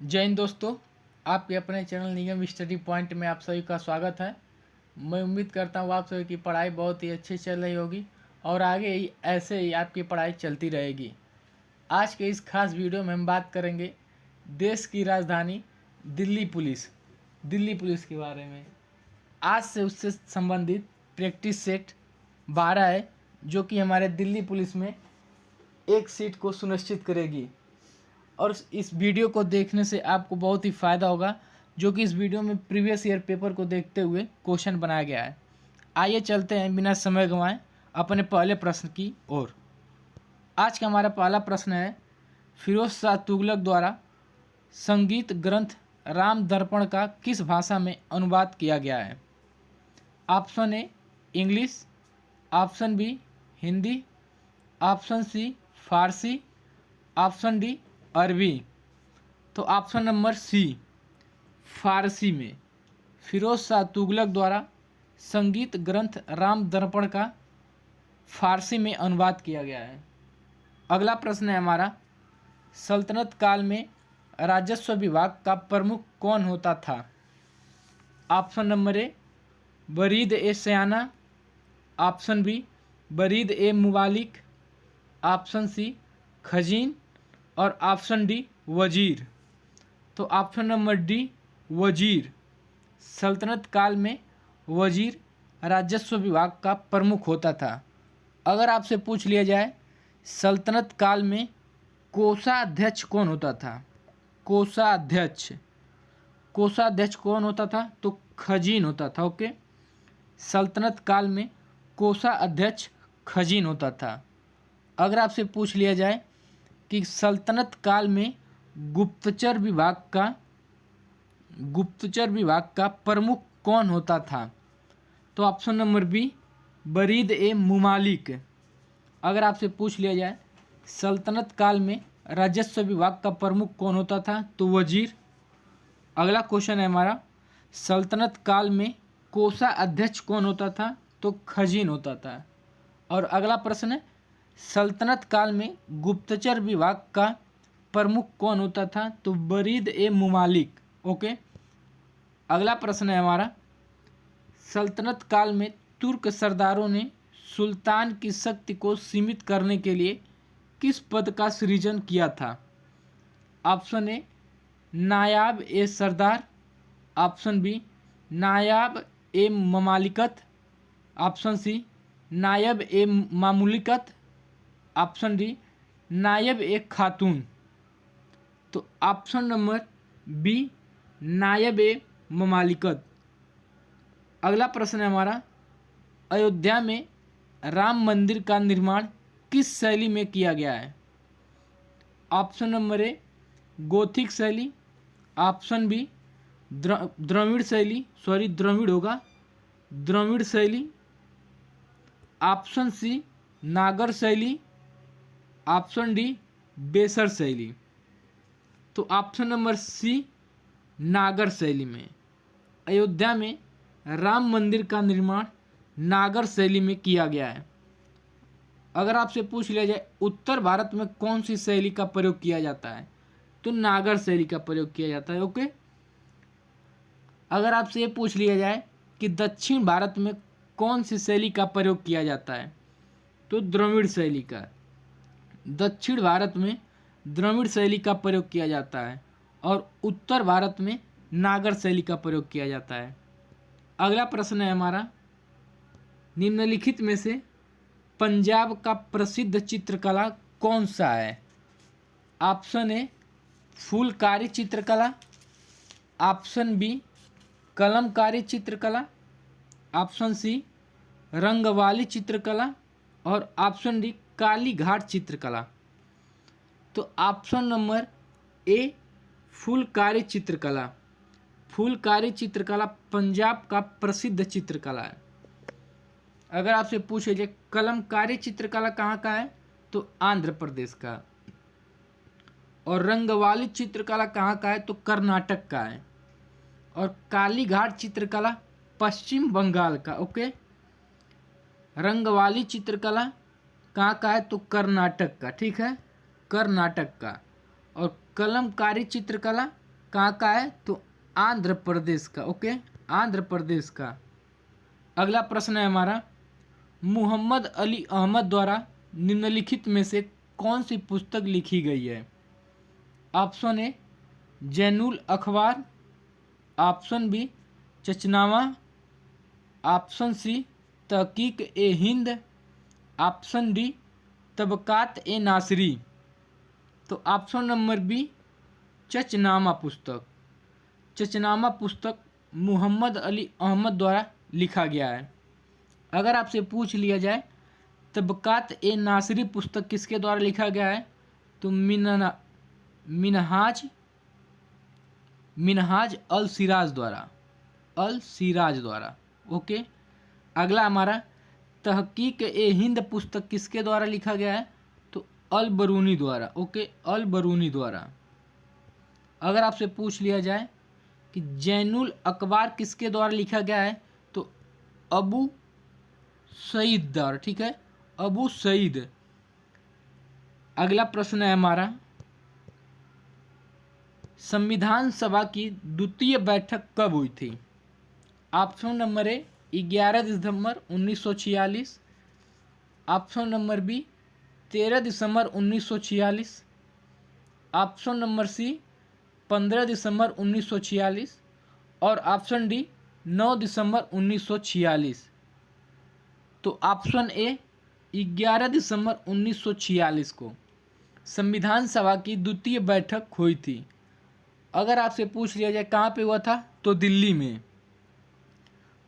जय हिंद दोस्तों, आपके अपने चैनल निगम स्टडी पॉइंट में आप सभी का स्वागत है। मैं उम्मीद करता हूँ आप सभी की पढ़ाई बहुत ही अच्छी चल रही होगी और आगे ही ऐसे ही आपकी पढ़ाई चलती रहेगी। आज के इस खास वीडियो में हम बात करेंगे देश की राजधानी दिल्ली पुलिस के बारे में। आज से उससे संबंधित प्रैक्टिस सेट 12 है, जो कि हमारे दिल्ली पुलिस में एक सीट को सुनिश्चित करेगी। और इस वीडियो को देखने से आपको बहुत ही फ़ायदा होगा, जो कि इस वीडियो में प्रीवियस ईयर पेपर को देखते हुए क्वेश्चन बनाया गया है। आइए चलते हैं बिना समय गंवाए अपने पहले प्रश्न की ओर। आज का हमारा पहला प्रश्न है, फिरोज शाह तुगलक द्वारा संगीत ग्रंथ राम दर्पण का किस भाषा में अनुवाद किया गया है? Option A English, option B Hindi, option C फारसी, ऑप्शन डी अरबी। तो ऑप्शन नंबर सी फारसी में फिरोज शाह तुगलक द्वारा संगीत ग्रंथ राम दर्पण का फारसी में अनुवाद किया गया है। अगला प्रश्न है हमारा, सल्तनत काल में राजस्व विभाग का प्रमुख कौन होता था? ऑप्शन नंबर ए बरीद ए सयाना, ऑप्शन बी बरीद ए मुबालिक, ऑप्शन सी खजीन और ऑप्शन डी वजीर। तो ऑप्शन नंबर डी वजीर। सल्तनत काल में वजीर राजस्व विभाग का प्रमुख होता था। अगर आपसे पूछ लिया जाए सल्तनत काल में कोषाध्यक्ष कौन होता था? कोषाध्यक्ष कौन होता था? तो खजीन होता था। ओके, सल्तनत काल में कोषाध्यक्ष खजीन होता था। अगर आपसे पूछ लिया जाए कि सल्तनत काल में गुप्तचर विभाग का प्रमुख कौन होता था? तो ऑप्शन नंबर बी बरीद ए मुमालिक। अगर आपसे पूछ लिया जाए सल्तनत काल में राजस्व विभाग का प्रमुख कौन होता था? तो वजीर। अगला क्वेश्चन है हमारा, सल्तनत काल में कोषाध्यक्ष कौन होता था? तो खजीन होता था। और अगला प्रश्न है, सल्तनत काल में गुप्तचर विभाग का प्रमुख कौन होता था? तो बरीद ए मुमालिक। ओके, अगला प्रश्न है हमारा, सल्तनत काल में तुर्क सरदारों ने सुल्तान की शक्ति को सीमित करने के लिए किस पद का सृजन किया था? ऑप्शन ए नायाब ए सरदार, ऑप्शन बी नायाब ए ममालिकत, ऑप्शन सी नायब ए मामूलिकत, ऑप्शन डी नायब ए खातून। तो ऑप्शन नंबर बी नायब ए ममालिकत। अगला प्रश्न है हमारा, अयोध्या में राम मंदिर का निर्माण किस शैली में किया गया है? ऑप्शन नंबर ए गोथिक शैली, ऑप्शन बी द्रविड़ शैली, ऑप्शन सी नागर शैली, ऑप्शन डी बेसर शैली। तो ऑप्शन नंबर सी नागर शैली में अयोध्या में राम मंदिर का निर्माण नागर शैली में किया गया है। अगर आपसे पूछ लिया जाए उत्तर भारत में कौन सी शैली का प्रयोग किया जाता है? तो नागर शैली का प्रयोग किया जाता है। ओके, अगर आपसे ये पूछ लिया जाए कि दक्षिण भारत में कौन सी शैली का प्रयोग किया जाता है? तो द्रविड़ शैली का। दक्षिण भारत में द्रविड़ शैली का प्रयोग किया जाता है और उत्तर भारत में नागर शैली का प्रयोग किया जाता है। अगला प्रश्न है हमारा, निम्नलिखित में से पंजाब का प्रसिद्ध चित्रकला कौन सा है? ऑप्शन ए फूलकारी चित्रकला, ऑप्शन बी कलमकारी चित्रकला, ऑप्शन सी रंगवाली चित्रकला और ऑप्शन डी काली घाट चित्रकला। तो ऑप्शन नंबर ए फूलकारी चित्रकला पंजाब का प्रसिद्ध चित्रकला है। अगर आपसे पूछे जाए कलमकारी चित्रकला कहाँ का है? तो आंध्र प्रदेश का। और रंगवाली चित्रकला कहाँ का है? तो कर्नाटक का है। और काली घाट चित्रकला पश्चिम बंगाल का। ओके, रंगवाली चित्रकला कहाँ का है? तो कर्नाटक का। ठीक है, कर्नाटक का। और कलमकारी चित्रकला कहाँ का है? तो आंध्र प्रदेश का। ओके, आंध्र प्रदेश का। अगला प्रश्न है हमारा, मोहम्मद अली अहमद द्वारा निम्नलिखित में से कौन सी पुस्तक लिखी गई है? Option A Zainul Akhbar, option B Chachnama, option C Tahqiq e Hind, option D Tabaqat e Nasiri. तो ऑप्शन नंबर बी चचनामा पुस्तक। चचनामा पुस्तक मोहम्मद अली अहमद द्वारा लिखा गया है। अगर आपसे पूछ लिया जाए तबकात ए नासरी पुस्तक किसके द्वारा लिखा गया है? तो मिनहाज अल सिराज द्वारा। ओके, अगला हमारा तहकीक ए हिंद पुस्तक किसके द्वारा लिखा गया है? तो अल बरूनी द्वारा। ओके, अल बरूनी द्वारा। अगर आपसे पूछ लिया जाए कि जैनुल अखबार किसके द्वारा लिखा गया है? तो अबू सईद द्वारा। ठीक है, अबू सईद। अगला प्रश्न है हमारा, संविधान सभा की द्वितीय बैठक कब हुई थी? ऑप्शन नंबर ए 11 दिसंबर 1946, ऑप्शन नंबर बी 13 दिसंबर 1946, ऑप्शन नंबर सी 15 दिसंबर 1946 और ऑप्शन डी 9 दिसंबर 1946। तो ऑप्शन ए 11 दिसंबर 1946 को संविधान सभा की द्वितीय बैठक हुई थी। अगर आपसे पूछ लिया जाए कहाँ पे हुआ था? तो दिल्ली में।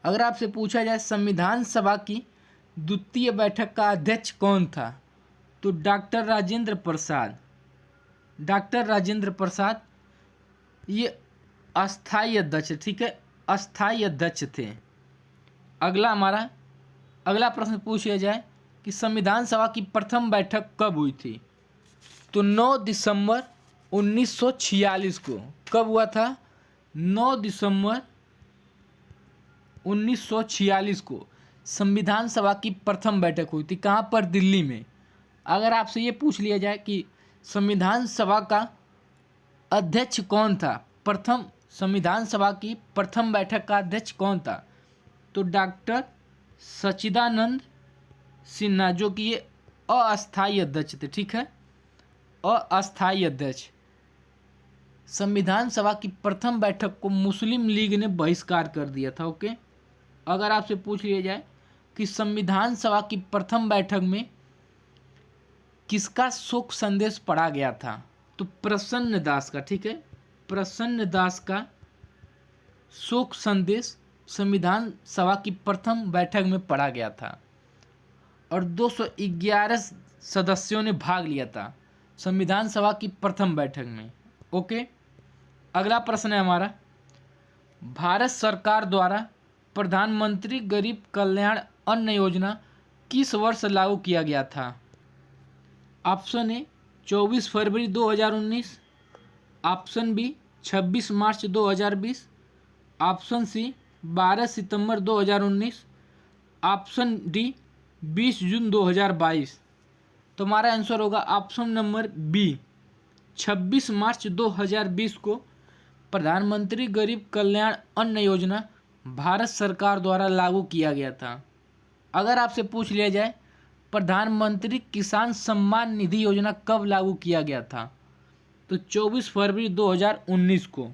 अगर आपसे पूछा जाए संविधान सभा की द्वितीय बैठक का अध्यक्ष कौन था? तो डॉक्टर राजेंद्र प्रसाद ये अस्थाई अध्यक्ष। ठीक है, अस्थाई अध्यक्ष थे। अगला प्रश्न पूछ लिया जाए कि संविधान सभा की प्रथम बैठक कब हुई थी? तो 9 दिसंबर 1946 को। कब हुआ था? 9 दिसंबर 1946 को संविधान सभा की प्रथम बैठक हुई थी। कहाँ पर? दिल्ली में। अगर आपसे ये पूछ लिया जाए कि संविधान सभा का अध्यक्ष कौन था, संविधान सभा की प्रथम बैठक का अध्यक्ष कौन था? तो डॉक्टर सच्चिदानंद सिन्हा, जो कि ये अस्थाई अध्यक्ष थे। ठीक है, अस्थाई अध्यक्ष। संविधान सभा की प्रथम बैठक को मुस्लिम लीग ने बहिष्कार कर दिया था। ओके, अगर आपसे पूछ लिया जाए कि संविधान सभा की प्रथम बैठक में किसका शोक संदेश पढ़ा गया था? तो प्रसन्न दास का। ठीक है, प्रसन्न दास का शोक संदेश संविधान सभा की प्रथम बैठक में पढ़ा गया था और 211 सदस्यों ने भाग लिया था संविधान सभा की प्रथम बैठक में। ओके, अगला प्रश्न है हमारा, भारत सरकार द्वारा प्रधानमंत्री गरीब कल्याण अन्न योजना किस वर्ष लागू किया गया था? ऑप्शन ए 24 फरवरी 2019, ऑप्शन बी 26 मार्च 2020, ऑप्शन सी 12 सितंबर 2019, ऑप्शन डी 20 जून 2022। तो हमारा आंसर होगा ऑप्शन नंबर बी 26 मार्च 2020 को प्रधानमंत्री गरीब कल्याण अन्न योजना भारत सरकार द्वारा लागू किया गया था। अगर आपसे पूछ लिया जाए प्रधानमंत्री किसान सम्मान निधि योजना कब लागू किया गया था? तो 24 फरवरी 2019 को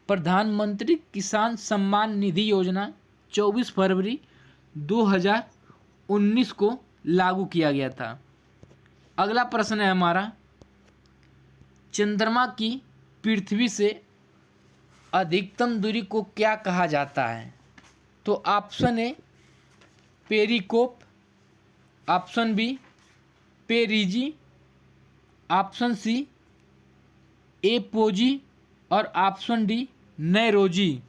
प्रधानमंत्री किसान सम्मान निधि योजना 24 फरवरी 2019 को लागू किया गया था। अगला प्रश्न है हमारा, चंद्रमा की पृथ्वी से अधिकतम दूरी को क्या कहा जाता है? तो ऑप्शन ए पेरिकोप, option B perigee, option C apogee और ऑप्शन डी नैरोजी।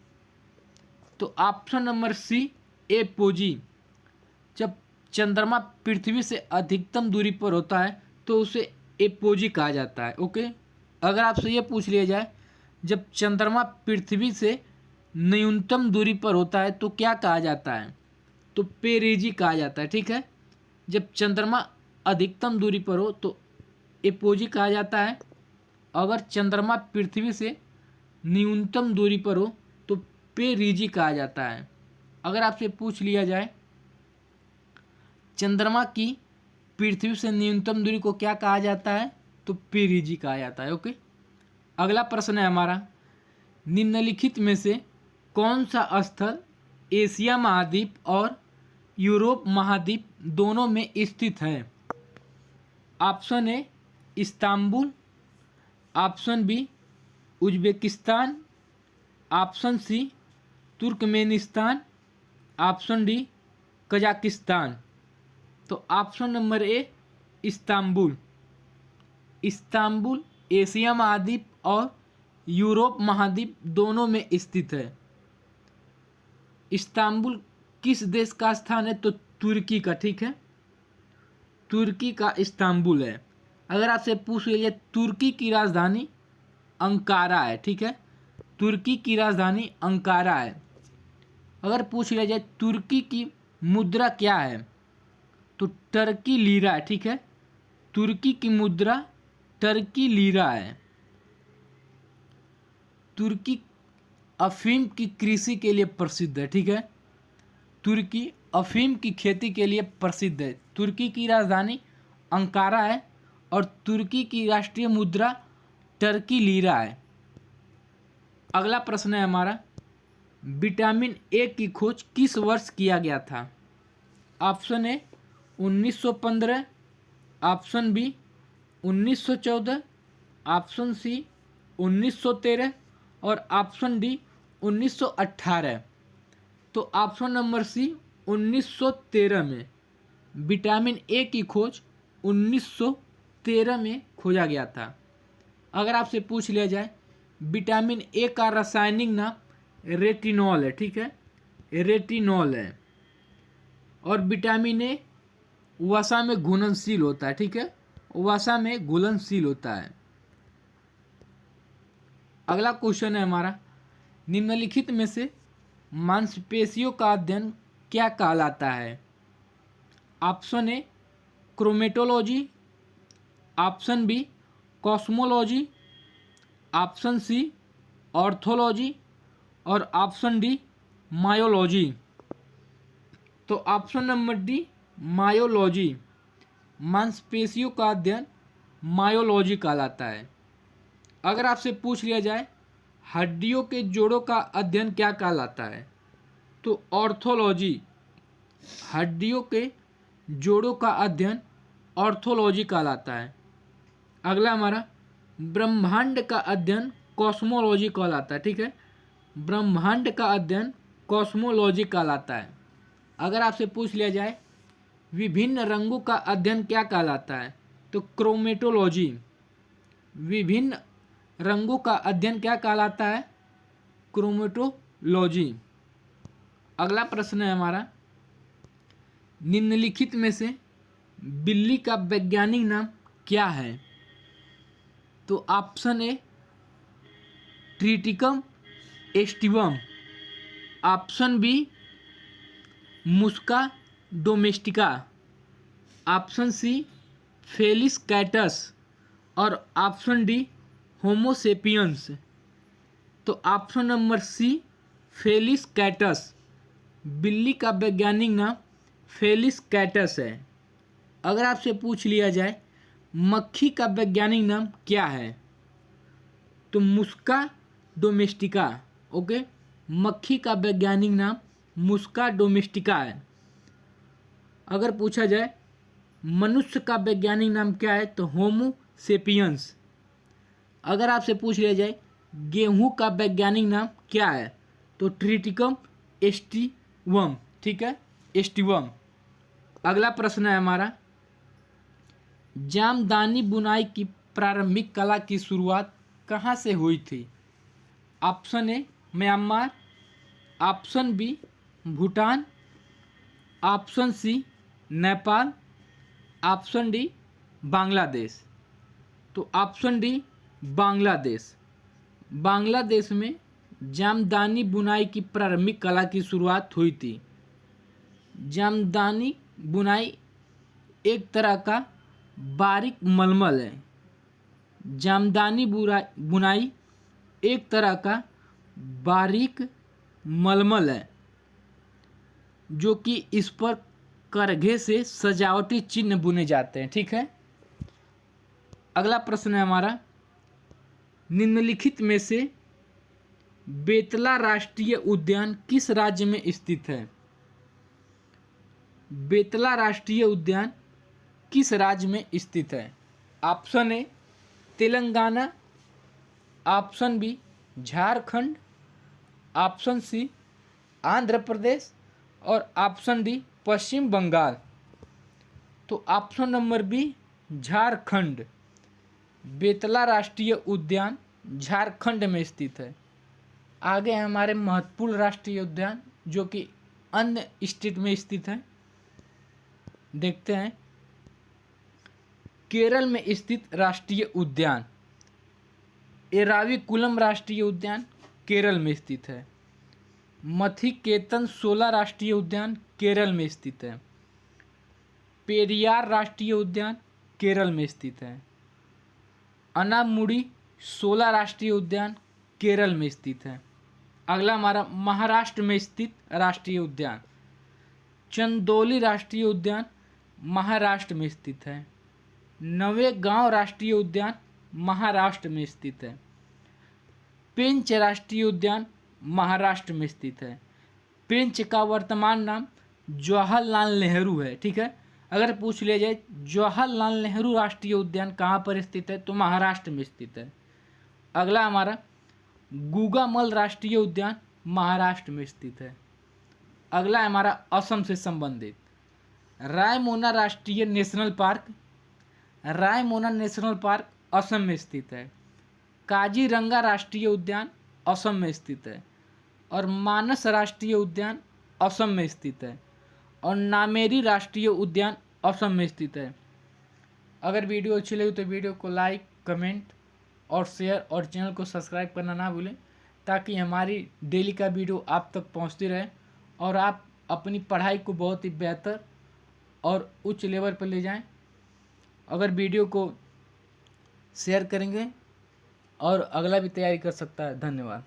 तो ऑप्शन नंबर सी एपोजी। जब चंद्रमा पृथ्वी से अधिकतम दूरी पर होता है तो उसे एपोजी कहा जाता है। ओके, अगर आपसे ये पूछ लिया जाए जब चंद्रमा पृथ्वी से न्यूनतम दूरी पर होता है तो क्या कहा जाता है? तो पेरिजी कहा जाता है। ठीक है, जब चंद्रमा अधिकतम दूरी पर हो तो एपोजी कहा जाता है। अगर चंद्रमा पृथ्वी से न्यूनतम दूरी पर हो तो पेरिजी कहा जाता है। अगर आपसे पूछ लिया जाए चंद्रमा की पृथ्वी से न्यूनतम दूरी को क्या कहा जाता है, तो पेरिजी कहा जाता है। ओके, अगला प्रश्न है हमारा, निम्नलिखित में से कौन सा स्थल एशिया महाद्वीप और यूरोप महाद्वीप दोनों में स्थित है? Option A Istanbul, option B Uzbekistan, option C Turkmenistan, option D Kazakhstan. तो option number A Istanbul. Istanbul Asia महाद्वीप और यूरोप महाद्वीप दोनों में स्थित है। इस्तांबुल किस देश का स्थान है, तो तुर्की का। ठीक है, तुर्की का इस्तांबुल है। अगर आपसे पूछ लिया जाए तुर्की की राजधानी अंकारा है। ठीक है, तुर्की की राजधानी अंकारा है। अगर पूछ लिया जाए तुर्की की मुद्रा क्या है, तो टर्की लीरा है। ठीक है, तुर्की की मुद्रा टर्की लीरा है। तुर्की अफीम की कृषि के लिए प्रसिद्ध है। ठीक है, तुर्की अफीम की खेती के लिए प्रसिद्ध है। तुर्की की राजधानी अंकारा है और तुर्की की राष्ट्रीय मुद्रा टर्की लीरा है। अगला प्रश्न है हमारा, विटामिन ए की खोज किस वर्ष किया गया था? Option A 1915, option B 1914, option C 1913 और ऑप्शन डी 1918। तो ऑप्शन नंबर सी 1913 में विटामिन ए की खोज 1913 में खोजा गया था। अगर आपसे पूछ लिया जाए विटामिन ए का रासायनिक नाम रेटिनॉल है। ठीक है, रेटिनॉल है। और विटामिन ए वसा में घुलनशील होता है। ठीक है, वसा में घुलनशील होता है। अगला क्वेश्चन है हमारा, निम्नलिखित में से मांसपेशियों का अध्ययन क्या कहलाता है? Option A chromatology, option B cosmology, option C orthology और ऑप्शन डी मायोलॉजी। तो ऑप्शन नंबर डी मायोलॉजी। मांसपेशियों का अध्ययन मायोलॉजी कहलाता है। अगर आपसे पूछ लिया जाए हड्डियों के जोड़ों का अध्ययन क्या कहलाता है, तो ऑर्थोलॉजी। हड्डियों के जोड़ों का अध्ययन ऑर्थोलॉजी कहलाता है। अगला हमारा, ब्रह्मांड का अध्ययन कॉस्मोलॉजी कहलाता है। ठीक है, ब्रह्मांड का अध्ययन कॉस्मोलॉजी कहलाता है। अगर आपसे पूछ लिया जाए विभिन्न रंगों का अध्ययन क्या कहलाता है, तो क्रोमेटोलॉजी। विभिन्न रंगों का अध्ययन क्या कहलाता है, क्रोमेटोलॉजी। अगला प्रश्न है हमारा, निम्नलिखित में से बिल्ली का वैज्ञानिक नाम क्या है? तो option A Triticum aestivum, option B Musca domestica, option C Felis catus और ऑप्शन डी होमोसेपियंस। तो option number C Felis catus. बिल्ली का वैज्ञानिक नाम फेलिस कैटस है। अगर आपसे पूछ लिया जाए मक्खी का वैज्ञानिक नाम क्या है, तो मुस्का डोमेस्टिका। ओके, मक्खी का वैज्ञानिक नाम मुस्का डोमेस्टिका है। अगर पूछा जाए मनुष्य का वैज्ञानिक नाम क्या है, तो होमो सेपियंस। अगर आपसे पूछ लिया जाए गेहूं का वैज्ञानिक नाम क्या है, तो ट्रिटिकम एस्टिवम। ठीक है, एस्टिवम। अगला प्रश्न है हमारा, जामदानी बुनाई की प्रारंभिक कला की शुरुआत कहाँ से हुई थी? Option A Myanmar, option B Bhutan, option C Nepal, option D Bangladesh. तो ऑप्शन डी बांग्लादेश। बांग्लादेश में जामदानी बुनाई की प्रारंभिक कला की शुरुआत हुई थी। जामदानी बुनाई एक तरह का बारीक मलमल है। जामदानी बुनाई एक तरह का बारीक मलमल है जो कि इस पर करघे से सजावटी चिन्ह बुने जाते हैं। ठीक है, अगला प्रश्न है हमारा, निम्नलिखित में से बेतला राष्ट्रीय उद्यान किस राज्य में स्थित है? बेतला राष्ट्रीय उद्यान किस राज्य में स्थित है? Option A Telangana, option B Jharkhand, option C Andhra Pradesh और ऑप्शन डी पश्चिम बंगाल। तो option number B Jharkhand, Betla राष्ट्रीय उद्यान झारखंड में स्थित है। आगे है हमारे महत्वपूर्ण राष्ट्रीय उद्यान जो कि अन्य स्टेट में स्थित है। देखते हैं, केरल में स्थित राष्ट्रीय उद्यान एराविकुलम राष्ट्रीय उद्यान केरल में स्थित है। मथिकेतन शोला राष्ट्रीय उद्यान केरल में स्थित है। पेरियार राष्ट्रीय उद्यान केरल में स्थित है। अनामुडी शोला राष्ट्रीय उद्यान केरल में स्थित है। अगला हमारा महाराष्ट्र में स्थित राष्ट्रीय उद्यान चंदौली राष्ट्रीय उद्यान महाराष्ट्र में स्थित है। नवेगांव राष्ट्रीय उद्यान महाराष्ट्र में स्थित है। पेंच राष्ट्रीय उद्यान महाराष्ट्र में स्थित है। पेंच का वर्तमान नाम जवाहरलाल नेहरू है। ठीक है, अगर पूछ लिया जाए जवाहरलाल नेहरू राष्ट्रीय उद्यान कहाँ पर स्थित है तो महाराष्ट्र में स्थित है। अगला हमारा गुगामल राष्ट्रीय उद्यान महाराष्ट्र में स्थित है। अगला है हमारा असम से संबंधित रायमोना राष्ट्रीय national park, Raimona national park Assam में स्थित है। काजीरंगा राष्ट्रीय उद्यान असम में स्थित है और मानस राष्ट्रीय उद्यान असम में स्थित है और नामेरी राष्ट्रीय उद्यान असम में स्थित है। अगर वीडियो अच्छी लगी तो वीडियो को लाइक, कमेंट और शेयर और चैनल को सब्सक्राइब करना ना भूलें ताकि हमारी डेली का वीडियो आप तक पहुंचती रहे और आप अपनी पढ़ाई को बहुत ही बेहतर और उच्च लेवल पर ले जाएं। अगर वीडियो को शेयर करेंगे और अगला भी तैयारी कर सकता है। धन्यवाद।